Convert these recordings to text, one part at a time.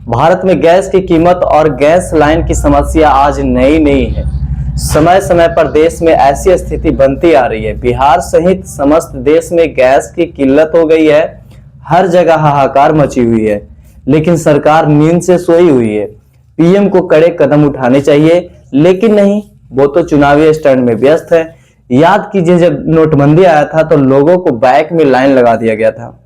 भारत में गैस की कीमत और गैस लाइन की समस्या आज नई नहीं है। समय समय पर देश में ऐसी स्थिति बनती आ रही है। बिहार सहित समस्त देश में गैस की किल्लत हो गई है। हर जगह हाहाकार मची हुई है, लेकिन सरकार नींद से सोई हुई है। पीएम को कड़े कदम उठाने चाहिए, लेकिन नहीं, वो तो चुनावी स्टैंड में व्यस्त है। याद कीजिए, जब नोटबंदी आया था तो लोगों को बैंक में लाइन लगा दिया गया था।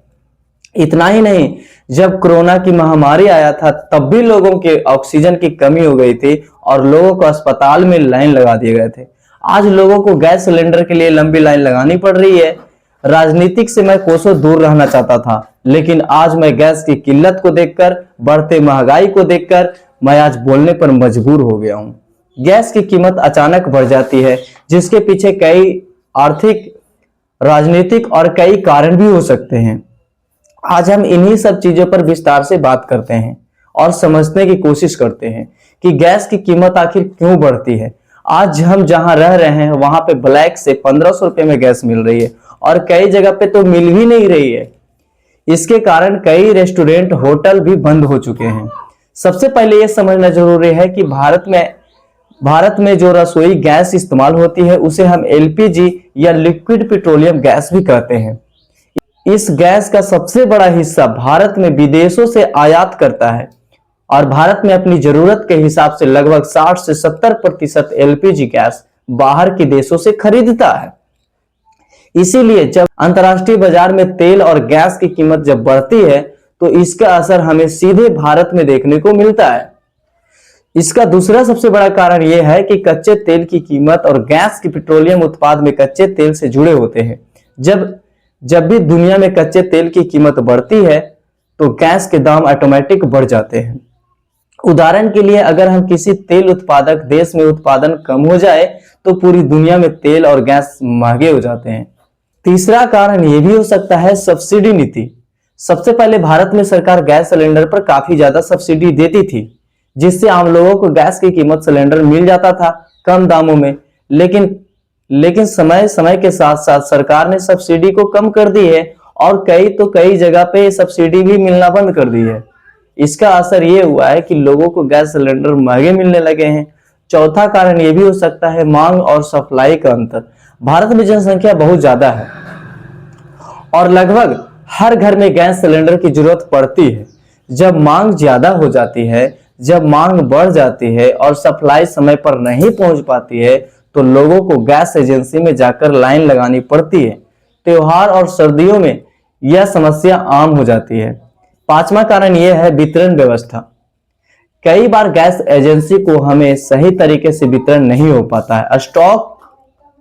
इतना ही नहीं, जब कोरोना की महामारी आया था तब भी लोगों के ऑक्सीजन की कमी हो गई थी और लोगों को अस्पताल में लाइन लगा दिए गए थे। आज लोगों को गैस सिलेंडर के लिए लंबी लाइन लगानी पड़ रही है। राजनीतिक से मैं कोसों दूर रहना चाहता था, लेकिन आज मैं गैस की किल्लत को देखकर, बढ़ते महंगाई को देखकर मैं आज बोलने पर मजबूर हो गया हूं। गैस की कीमत अचानक बढ़ जाती है, जिसके पीछे कई आर्थिक, राजनीतिक और कई कारण भी हो सकते हैं। आज हम इन्हीं सब चीजों पर विस्तार से बात करते हैं और समझने की कोशिश करते हैं कि गैस की कीमत आखिर क्यों बढ़ती है। आज हम जहां रह रहे हैं वहां पे ब्लैक से 1500 रुपए में गैस मिल रही है और कई जगह पे तो मिल ही नहीं रही है। इसके कारण कई रेस्टोरेंट, होटल भी बंद हो चुके हैं। सबसे पहले यह समझना जरूरी है कि भारत में जो रसोई गैस इस्तेमाल होती है उसे हम एलपीजी या लिक्विड पेट्रोलियम गैस भी कहते हैं। इस गैस का सबसे बड़ा हिस्सा भारत में विदेशों से आयात करता है और भारत में अपनी जरूरत के हिसाब से लगभग 60 से 70% एलपीजी गैस बाहर के देशों से खरीदता है। इसीलिए जब अंतर्राष्ट्रीय बाजार में तेल और गैस की कीमत जब बढ़ती है तो इसका असर हमें सीधे भारत में देखने को मिलता है। इसका दूसरा सबसे बड़ा कारण यह है कि कच्चे तेल की कीमत और गैस की पेट्रोलियम उत्पाद में कच्चे तेल से जुड़े होते हैं। जब भी दुनिया में कच्चे तेल की कीमत बढ़ती है तो गैस के दाम ऑटोमेटिक बढ़ जाते हैं। उदाहरण के लिए, अगर हम किसी तेल उत्पादक देश में उत्पादन कम हो जाए तो पूरी दुनिया में तेल और गैस महंगे हो जाते हैं। तीसरा कारण यह भी हो सकता है सब्सिडी नीति। सबसे पहले भारत में सरकार गैस सिलेंडर पर काफी ज्यादा सब्सिडी देती थी, जिससे आम लोगों को गैस की कीमत सिलेंडर मिल जाता था कम दामों में। लेकिन समय समय के साथ साथ सरकार ने सब्सिडी को कम कर दी है और कई जगह पे सब्सिडी भी मिलना बंद कर दी है। इसका असर ये हुआ है कि लोगों को गैस सिलेंडर महंगे मिलने लगे हैं। चौथा कारण ये भी हो सकता है मांग और सप्लाई का अंतर। भारत में जनसंख्या बहुत ज्यादा है और लगभग हर घर में गैस सिलेंडर की जरूरत पड़ती है। जब मांग ज्यादा हो जाती है, जब मांग बढ़ जाती है और सप्लाई समय पर नहीं पहुंच पाती है तो लोगों को गैस एजेंसी में जाकर लाइन लगानी पड़ती है। त्योहार और सर्दियों में यह समस्या आम हो जाती है। पांचवा कारण यह है वितरण व्यवस्था। कई बार गैस एजेंसी को हमें सही तरीके से वितरण नहीं हो पाता है।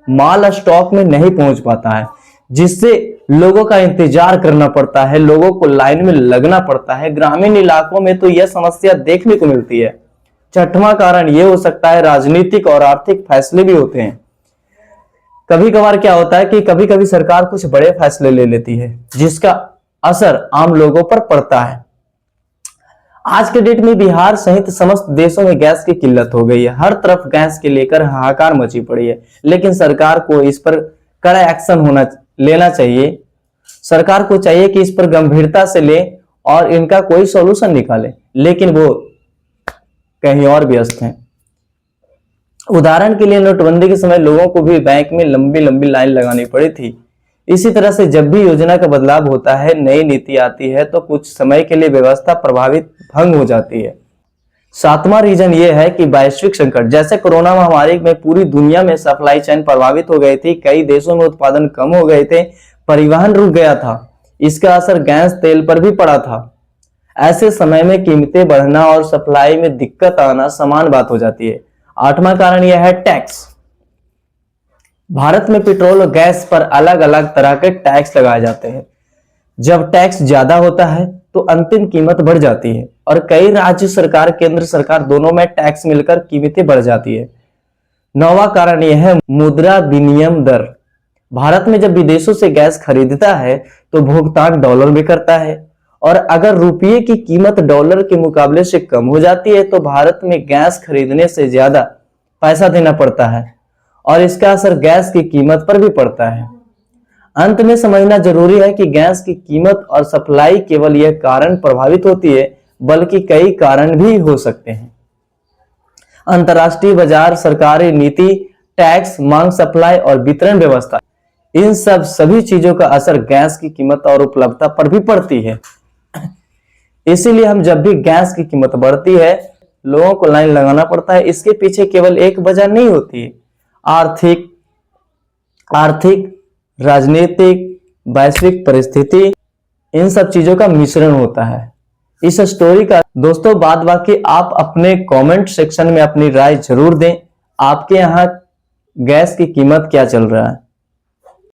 माल स्टॉक में नहीं पहुंच पाता है, जिससे लोगों का इंतजार करना पड़ता है, लोगों को लाइन में लगना पड़ता है। ग्रामीण इलाकों में तो यह समस्या देखने को मिलती है। छठवां कारण यह हो सकता है राजनीतिक और आर्थिक फैसले भी होते हैं। कभी कभार क्या होता है कि कभी कभी सरकार कुछ बड़े फैसले ले लेती है, जिसका असर आम लोगों पर पड़ता है। आज के डेट में बिहार सहित समस्त देशों में गैस की किल्लत हो गई है। हर तरफ गैस के लेकर हाहाकार मची पड़ी है, लेकिन सरकार को इस पर कड़ा एक्शन लेना चाहिए। सरकार को चाहिए कि इस पर गंभीरता से ले और इनका कोई सॉल्यूशन निकाले, लेकिन वो कहीं और व्यस्त हैं। उदाहरण के लिए, नोटबंदी के समय लोगों को भी बैंक में लंबी लंबी लाइन लगानी पड़ी थी। इसी तरह से जब भी योजना का बदलाव होता है, नई नीति आती है तो कुछ समय के लिए व्यवस्था प्रभावित भंग हो जाती है। सातवां रीजन ये है कि वैश्विक संकट, जैसे कोरोना महामारी में पूरी दुनिया में सप्लाई चेन प्रभावित हो गई थी, कई देशों में उत्पादन कम हो गए थे, परिवहन रुक गया था। इसका असर गैस तेल पर भी पड़ा था। ऐसे समय में कीमतें बढ़ना और सप्लाई में दिक्कत आना समान बात हो जाती है। आठवां कारण यह है टैक्स। भारत में पेट्रोल और गैस पर अलग अलग तरह के टैक्स लगाए जाते हैं। जब टैक्स ज्यादा होता है तो अंतिम कीमत बढ़ जाती है और कई राज्य सरकार, केंद्र सरकार दोनों में टैक्स मिलकर कीमतें बढ़ जाती है। नौवां कारण यह है मुद्रा विनिमय दर। भारत में जब विदेशों से गैस खरीदता है तो भुगतान डॉलर में करता है, और अगर रुपये की कीमत डॉलर के मुकाबले से कम हो जाती है तो भारत में गैस खरीदने से ज्यादा पैसा देना पड़ता है और इसका असर गैस की कीमत पर भी पड़ता है। अंत में समझना जरूरी है कि गैस की कीमत और सप्लाई केवल यह कारण प्रभावित होती है, बल्कि कई कारण भी हो सकते हैं। अंतर्राष्ट्रीय बाजार, सरकारी नीति, टैक्स, मांग, सप्लाई और वितरण व्यवस्था, इन सभी चीजों का असर गैस की कीमत और उपलब्धता पर भी पड़ती है। इसीलिए हम जब भी गैस की कीमत बढ़ती है, लोगों को लाइन लगाना पड़ता है। इसके पीछे केवल एक वजह नहीं होती है। आर्थिक, राजनीतिक, वैश्विक परिस्थिति, इन सब चीजों का मिश्रण होता है। इस स्टोरी का दोस्तों बाद बाकी आप अपने कमेंट सेक्शन में अपनी राय जरूर दें। आपके यहाँ गैस की कीमत क्या चल रहा है।